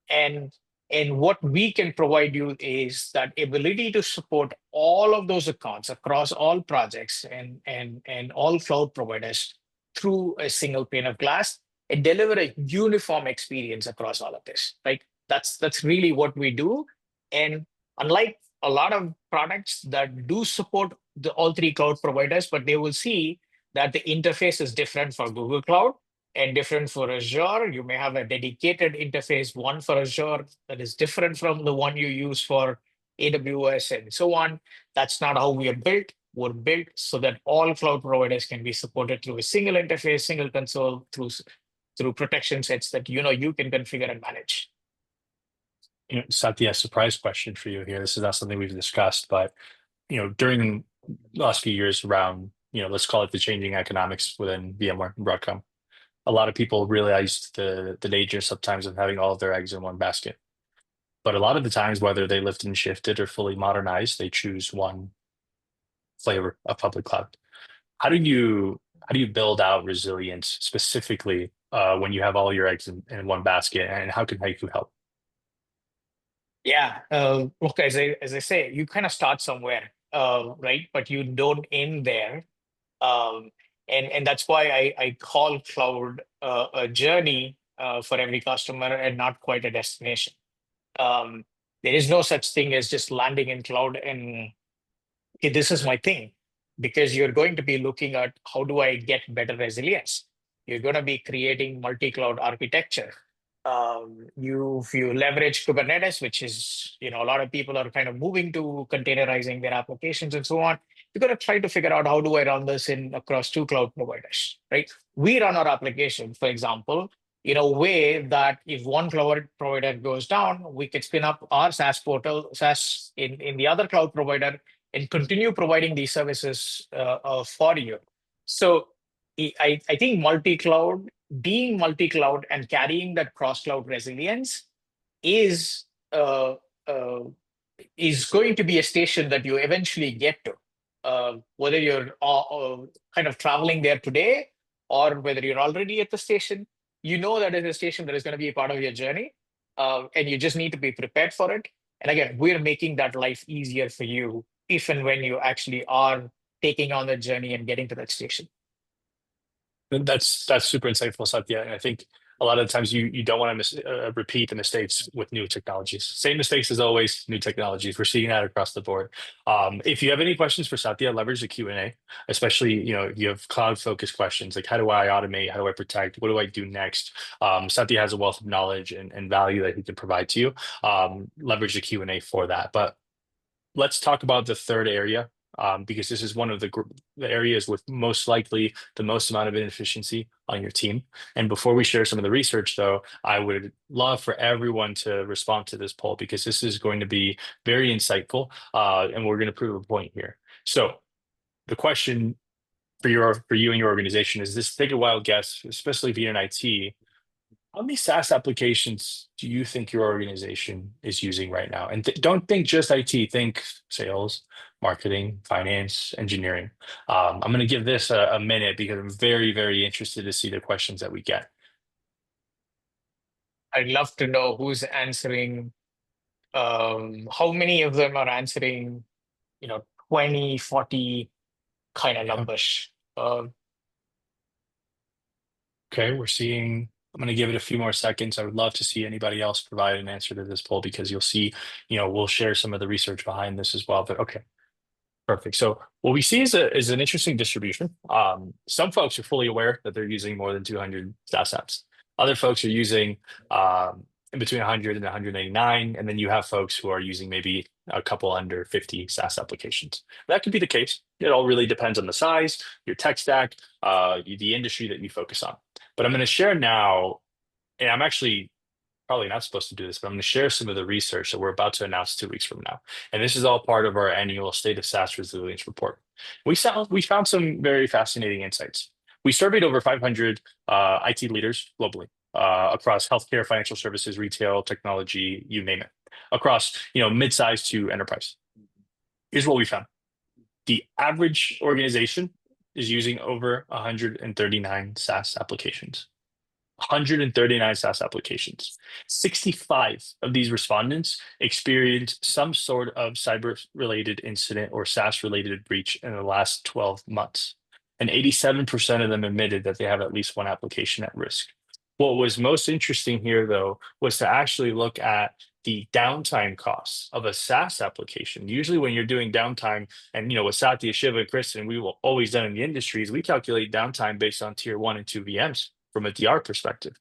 [SPEAKER 4] And and what we can provide you is that ability to support all of those accounts across all projects and all cloud providers through a single pane of glass and deliver a uniform experience across all of this. Right? That's really what we do. And unlike a lot of products that do support all three cloud providers, but they will see that the interface is different for Google Cloud and different for Azure. You may have a dedicated interface, one for Azure that is different from the one you use for AWS and so on. That's not how we are built. We're built so that all cloud providers can be supported through a single interface, single console, through protection sets that you can configure and manage.
[SPEAKER 1] Satya, surprise question for you here. This is not something we've discussed, but during the last few years around, let's call it the changing economics within VMware and Broadcom, a lot of people realized the danger sometimes of having all of their eggs in one basket. But a lot of the times, whether they lift and shifted or fully modernized, they choose one flavor of public cloud. How do you build out resilience specifically when you have all your eggs in one basket, and how can Haiku help?
[SPEAKER 4] Yeah. Look, as I say, you kind of start somewhere, right? But you don't end there. Um, and that's why I call cloud a journey for every customer and not quite a destination. Um, there is no such thing as just landing in cloud and okay, this is my thing, because you're going to be looking at how do I get better resilience. You're going to be creating multi-cloud architecture. You leverage Kubernetes, which is a lot of people are kind of moving to containerizing their applications and so on. You're going to try to figure out how do I run this in across two cloud providers, right? We run our application, for example, in a way that if one cloud provider goes down, we could spin up our SaaS portal, SaaS in the other cloud provider, and continue providing these services for you. So I think being multi-cloud and carrying that cross-cloud resilience is uh, uh, is going to be a station that you eventually get to, whether you're kind of traveling there today or whether you're already at the station. You know that is a station that is going to be a part of your journey, and you just need to be prepared for it. And again, we're making that life easier for you if and when you actually are taking on the journey and getting to that station.
[SPEAKER 1] That's super insightful, Satya. And I think a lot of the times you don't want to repeat the mistakes with new technologies. Same mistakes as always, new technologies. We're seeing that across the board. If you have any questions for Satya, leverage the Q&A, especially if you have cloud-focused questions like how do I automate, how do I protect, what do I do next? Satya has a wealth of knowledge and value that he can provide to you. Leverage the Q&A for that. But let's talk about the third area because this is one of the areas with most likely the most amount of inefficiency on your team. And before we share some of the research, though, I would love for everyone to respond to this poll because this is going to be very insightful, and we're going to prove a point here. So the question for you and your organization is this: take a wild guess, especially if you're in IT. How many SaaS applications do you think your organization is using right now? And don't think just IT, think sales, marketing, finance, engineering. I'm going to give this a minute because I'm very, very interested to see the questions that we get.
[SPEAKER 4] I'd love to know who's answering, how many of them are answering, 20, 40 kind of numbers.
[SPEAKER 1] Okay, we're seeing, I'm going to give it a few more seconds. I would love to see anybody else provide an answer to this poll because you'll see, we'll share some of the research behind this as well. But okay, perfect. So what we see is an interesting distribution. Some folks are fully aware that they're using more than 200 SaaS apps. Other folks are using in between 100 and 189, and then you have folks who are using maybe a couple under 50 SaaS applications. That could be the case. It all really depends on the size, your tech stack, the industry that you focus on. But I'm going to share now, and I'm actually probably not supposed to do this, but I'm going to share some of the research that we're about to announce 2 weeks from now. And this is all part of our annual State of SaaS Resilience report. We found some very fascinating insights. We surveyed over 500 IT leaders globally across healthcare, financial services, retail, technology, you name it, across mid-size to enterprise. Here's what we found. The average organization is using over 139 SaaS applications. 139 SaaS applications. 65 of these respondents experienced some sort of cyber-related incident or SaaS-related breach in the last 12 months. And 87% of them admitted that they have at least one application at risk. What was most interesting here, though, was to actually look at the downtime costs of a SaaS application. Usually when you're doing downtime, and with Satya, Shiva, and Kristen, we will always done in the industries, we calculate downtime based on tier 1 and 2 VMs from a DR perspective.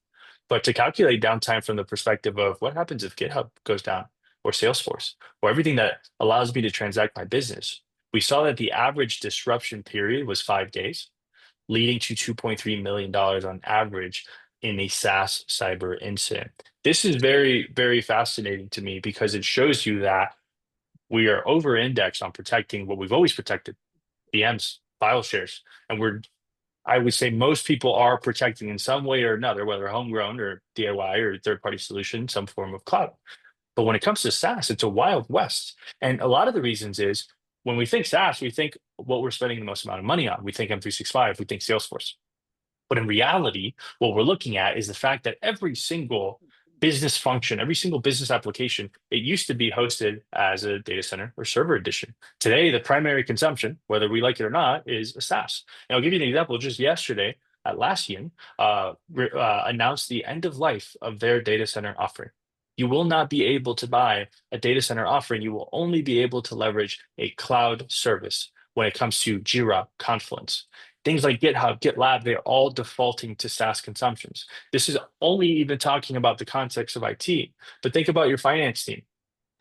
[SPEAKER 1] But to calculate downtime from the perspective of what happens if GitHub goes down, or Salesforce, or everything that allows me to transact my business, we saw that the average disruption period was 5 days, leading to $2.3 million on average in a SaaS cyber incident. This is very, very fascinating to me because it shows you that we are over-indexed on protecting what we've always protected, VMs, file shares. And I would say most people are protecting in some way or another, whether homegrown or DIY or third-party solution, some form of cloud. But when it comes to SaaS, it's a wild west. And a lot of the reasons is when we think SaaS, we think what we're spending the most amount of money on. We think M365, we think Salesforce. But in reality, what we're looking at is the fact that every single business function, every single business application, it used to be hosted as a data center or server edition. Today, the primary consumption, whether we like it or not, is a SaaS. And I'll give you an example. Just yesterday, Atlassian announced the end of life of their data center offering. You will not be able to buy a data center offering. You will only be able to leverage a cloud service when it comes to Jira, Confluence. Things like GitHub, GitLab, they're all defaulting to SaaS consumptions. This is only even talking about the context of IT, but think about your finance team.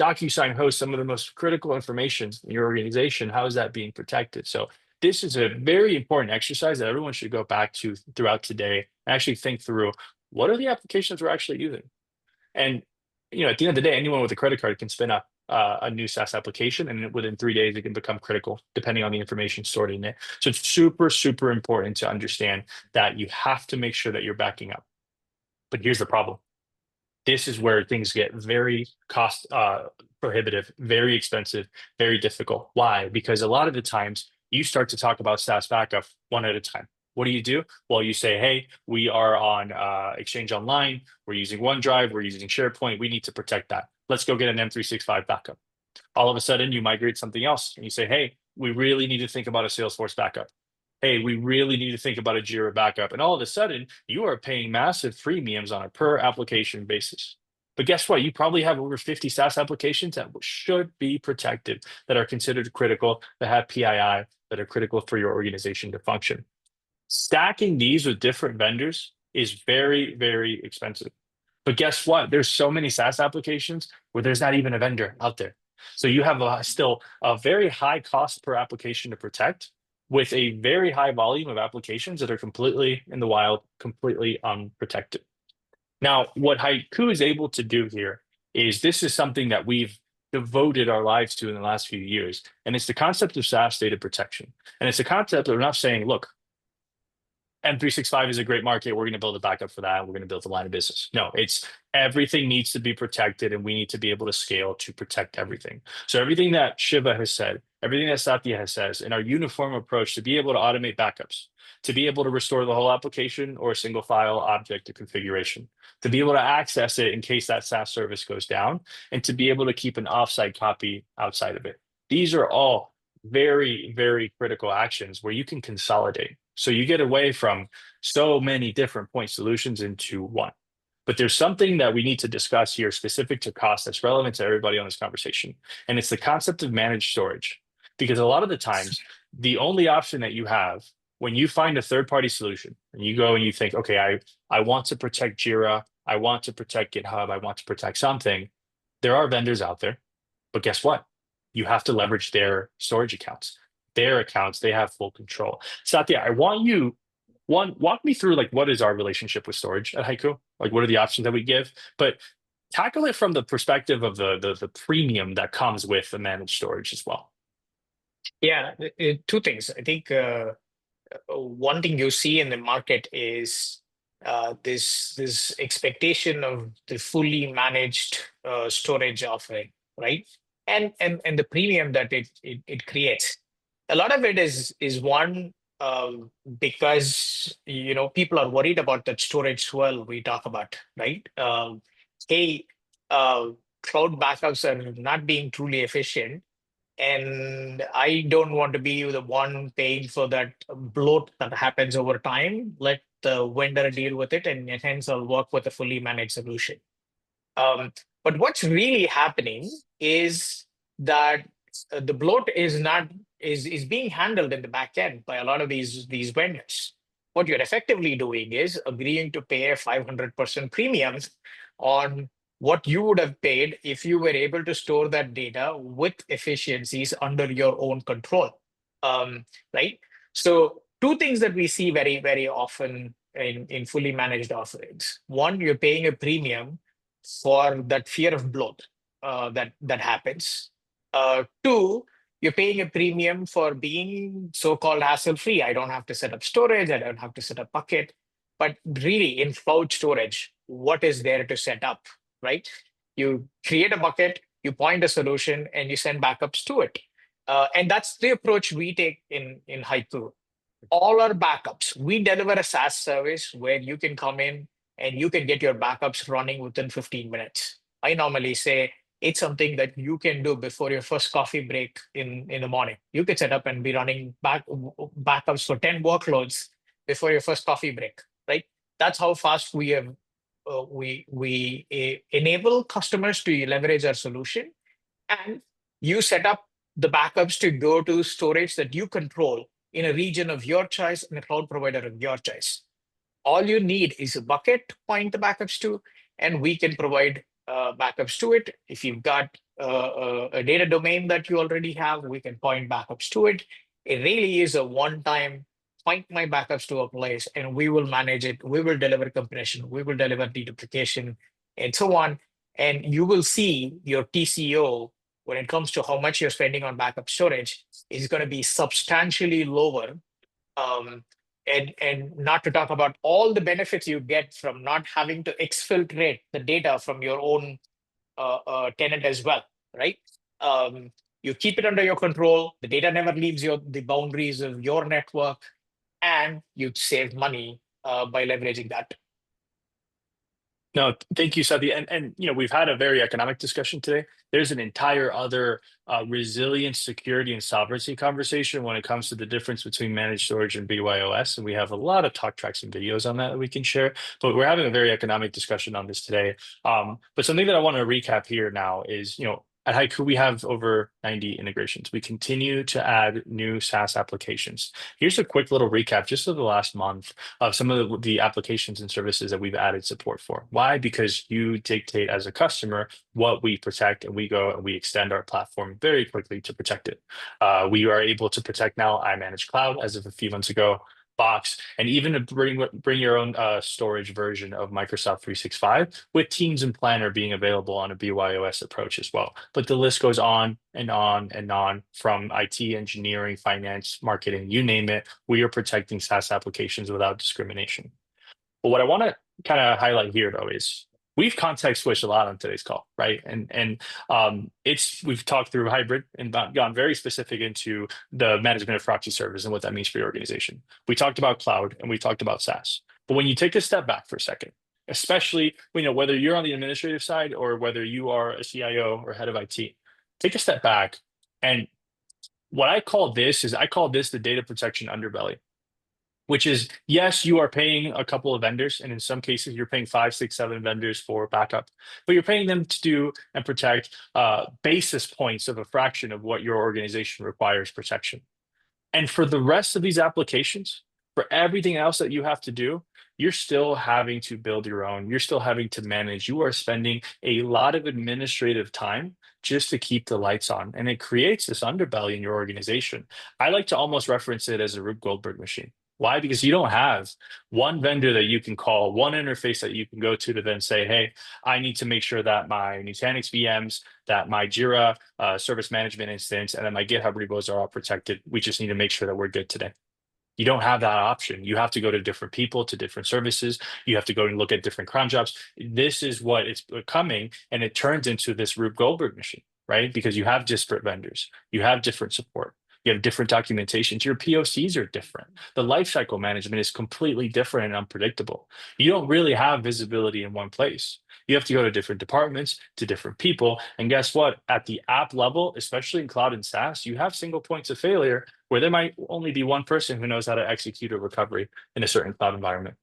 [SPEAKER 1] DocuSign hosts some of the most critical information in your organization. How is that being protected? So this is a very important exercise that everyone should go back to throughout today and actually think through what are the applications we're actually using. And at the end of the day, anyone with a credit card can spin up a new SaaS application, and within 3 days, it can become critical depending on the information stored in it. So it's super, super important to understand that you have to make sure that you're backing up. But here's the problem. This is where things get very cost prohibitive, very expensive, very difficult. Why? Because a lot of the times you start to talk about SaaS backup one at a time. What do? Well, you say, hey, we are on Exchange Online. We're using OneDrive. We're using SharePoint. We need to protect that. Let's go get an M365 backup. All of a sudden, you migrate something else. And you say, hey, we really need to think about a Salesforce backup. Hey, we really need to think about a Jira backup. And all of a sudden, you are paying massive premiums on a per application basis. But guess what? You probably have over 50 SaaS applications that should be protected, that are considered critical, that have PII, that are critical for your organization to function. Stacking these with different vendors is very, very expensive. But guess what? There's so many SaaS applications where there's not even a vendor out there. So you have still a very high cost per application to protect with a very high volume of applications that are completely in the wild, completely unprotected. Now, what HYCU is able to do here is this is something that we've devoted our lives to in the last few years, and it's the concept of SaaS data protection. And it's a concept that we're not saying, look, M365 is a great market. We're going to build a backup for that. We're going to build a line of business. No, it's everything needs to be protected, and we need to be able to scale to protect everything. So everything that Shiva has said, everything that Satya has says, in our uniform approach to be able to automate backups, to be able to restore the whole application or a single file object to configuration, to be able to access it in case that SaaS service goes down, and to be able to keep an offsite copy outside of it. These are all very, very critical actions where you can consolidate. So you get away from so many different point solutions into one. But there's something that we need to discuss here specific to cost that's relevant to everybody on this conversation. And it's the concept of managed storage. Because a lot of the times, the only option that you have when you find a third-party solution and you go and you think, okay, I want to protect Jira, I want to protect GitHub, I want to protect something, there are vendors out there. But guess what? You have to leverage their storage accounts. Their accounts, they have full control. Satya, I want you, walk me through like what is our relationship with storage at HYCU? Like what are the options that we give? But tackle it from the perspective of the premium that comes with the managed storage as well.
[SPEAKER 4] Yeah, two things. I think one thing you see in the market is this expectation of the fully managed storage offering, right? And the premium that it creates. A lot of it is one because people are worried about that storage swell we talk about, right? Hey, cloud backups are not being truly efficient, and I don't want to be the one paying for that bloat that happens over time. Let the vendor deal with it, and hence I'll work with a fully managed solution. But what's really happening is that the bloat is being handled in the back end by a lot of these vendors. What you're effectively doing is agreeing to pay a 500% premium on what you would have paid if you were able to store that data with efficiencies under your own control, right? So two things that we see very, very often in fully managed offerings. One, you're paying a premium for that fear of bloat that happens. Two, you're paying a premium for being so-called hassle-free. I don't have to set up storage. I don't have to set up bucket. But really, in cloud storage, what is there to set up, right? You create a bucket, you point a solution, and you send backups to it. And that's the approach we take in HYCU. All our backups, we deliver a SaaS service where you can come in and you can get your backups running within 15 minutes. I normally say it's something that you can do before your first coffee break in the morning. You could set up and be running backups for 10 workloads before your first coffee break, right? That's how fast we have we enable customers to leverage our solution, and you set up the backups to go to storage that you control in a region of your choice and a cloud provider of your choice. All you need is a bucket to point the backups to, and we can provide backups to it. If you've got a data domain that you already have, we can point backups to it. It really is a one-time point my backups to a place, and we will manage it. We will deliver compression. We will deliver deduplication, and so on. And you will see your TCO when it comes to how much you're spending on backup storage is going to be substantially lower. And not to talk about all the benefits you get from not having to exfiltrate the data from your own tenant as well, right? You keep it under your control. The data never leaves the boundaries of your network, and you save money by leveraging that.
[SPEAKER 1] No, thank you, Satya. And we've had a very economic discussion today. There's an entire other resilience, security, and sovereignty conversation when it comes to the difference between managed storage and BYOS. And we have a lot of talk tracks and videos on that we can share. But we're having a very economic discussion on this today. But something that I want to recap here now is, At Haiku, we have over 90 integrations. We continue to add new SaaS applications. Here's a quick little recap just of the last month of some of the applications and services that we've added support for. Why? Because you dictate as a customer what we protect, and we go and we extend our platform very quickly to protect it. We are able to protect now iManage Cloud as of a few months ago, Box, and even to bring your own storage version of Microsoft 365 with Teams and Planner being available on a BYOS approach as well. But the list goes on and on and on, from IT, engineering, finance, marketing, you name it. We are protecting SaaS applications without discrimination. But what I want to kind of highlight here, though, is we've context switched a lot on today's call, right? And we've talked through hybrid and gone very specific into the management of proxy servers and what that means for your organization. We talked about cloud and we talked about SaaS. But when you take a step back for a second, especially whether you're on the administrative side or whether you are a CIO or head of IT, take a step back. And what I call this the data protection underbelly, which is, yes, you are paying a couple of vendors, and in some cases, you're paying 5, 6, 7 vendors for backup, but you're paying them to do and protect basis points of a fraction of what your organization requires protection. And for the rest of these applications, for everything else that you have to do, you're still having to build your own. You're still having to manage. You are spending a lot of administrative time just to keep the lights on. And it creates this underbelly in your organization. I like to almost reference it as a Rube Goldberg machine. Why? Because you don't have one vendor that you can call, one interface that you can go to then say, hey, I need to make sure that my Nutanix VMs, that my Jira service management instance, and then my GitHub repos are all protected. We just need to make sure that we're good today. You don't have that option. You have to go to different people, to different services. You have to go and look at different cron jobs. This is what it's becoming, and it turns into this Rube Goldberg machine, right? Because you have disparate vendors. You have different support. You have different documentations. Your POCs are different. The lifecycle management is completely different and unpredictable. You don't really have visibility in one place. You have to go to different departments, to different people. And guess what? At the app level, especially in cloud and SaaS, you have single points of failure where there might only be one person who knows how to execute a recovery in a certain cloud environment.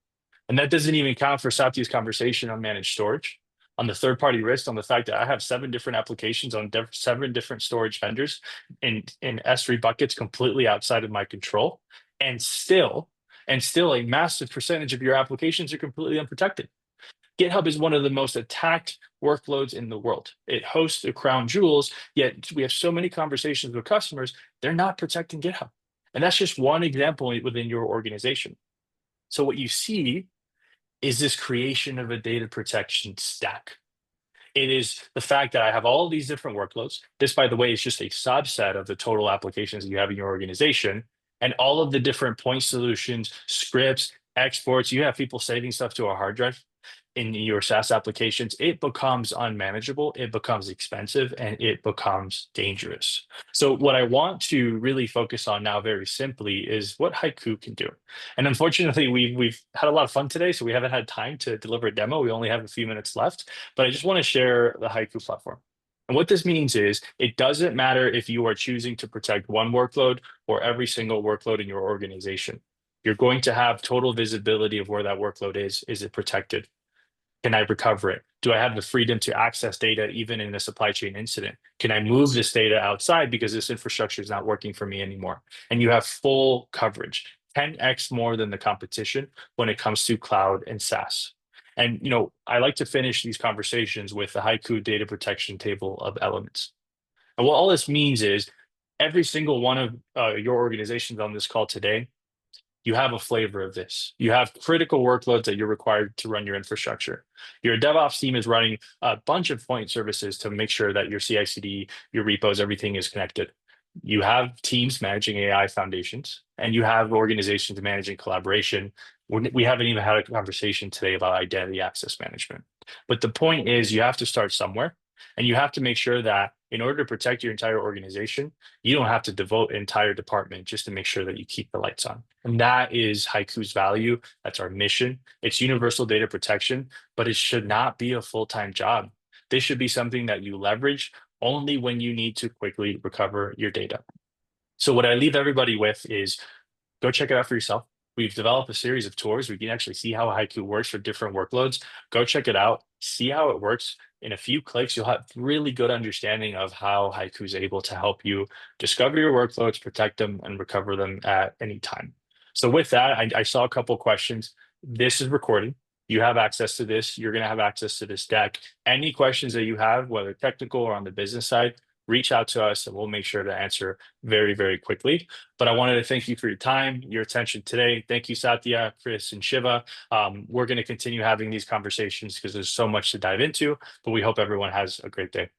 [SPEAKER 1] And that doesn't even count for Satya's conversation on managed storage, on the third-party risk, on the fact that I have 7 different applications on 7 different storage vendors in S3 buckets completely outside of my control, and still a massive percentage of your applications are completely unprotected. GitHub is one of the most attacked workloads in the world. It hosts the crown jewels, yet we have so many conversations with customers, they're not protecting GitHub. And that's just one example within your organization. So what you see is this creation of a data protection stack. It is the fact that I have all these different workloads. This, by the way, is just a subset of the total applications that you have in your organization, and all of the different point solutions, scripts, exports. You have people saving stuff to a hard drive in your SaaS applications. It becomes unmanageable, it becomes expensive, and it becomes dangerous. So what I want to really focus on now very simply is what HYCU can do. And unfortunately, we've had a lot of fun today, so we haven't had time to deliver a demo. We only have a few minutes left, but I just want to share the HYCU platform. And what this means is it doesn't matter if you are choosing to protect one workload or every single workload in your organization. You're going to have total visibility of where that workload is. Is it protected? Can I recover it? Do I have the freedom to access data even in a supply chain incident? Can I move this data outside because this infrastructure is not working for me anymore? And you have full coverage, 10x more than the competition when it comes to cloud and SaaS. And I like to finish these conversations with the HYCU data protection table of elements. And what all this means is every single one of your organizations on this call today, you have a flavor of this. You have critical workloads that you're required to run your infrastructure. Your DevOps team is running a bunch of point services to make sure that your CI/CD, your repos, everything is connected. You have teams managing AI foundations, and you have organizations managing collaboration. We haven't even had a conversation today about identity access management. But the point is, you have to start somewhere, and you have to make sure that in order to protect your entire organization, you don't have to devote an entire department just to make sure that you keep the lights on. And that is HYCU's value. That's our mission. It's universal data protection, but it should not be a full-time job. This should be something that you leverage only when you need to quickly recover your data. So what I leave everybody with is go check it out for yourself. we've developed a series of tours. We can actually see how HYCU works for different workloads. Go check it out, see how it works. In a few clicks, you'll have really good understanding of how HYCU is able to help you discover your workloads, protect them, and recover them at any time. So with that, I saw a couple of questions. This is recorded. You have access to this. You're going to have access to this deck. Any questions that you have, whether technical or on the business side, reach out to us and we'll make sure to answer very, very quickly. But I wanted to thank you for your time, your attention today. Thank you, Satya, Chris, and Shiva. We're going to continue having these conversations because there's so much to dive into, but we hope everyone has a great day.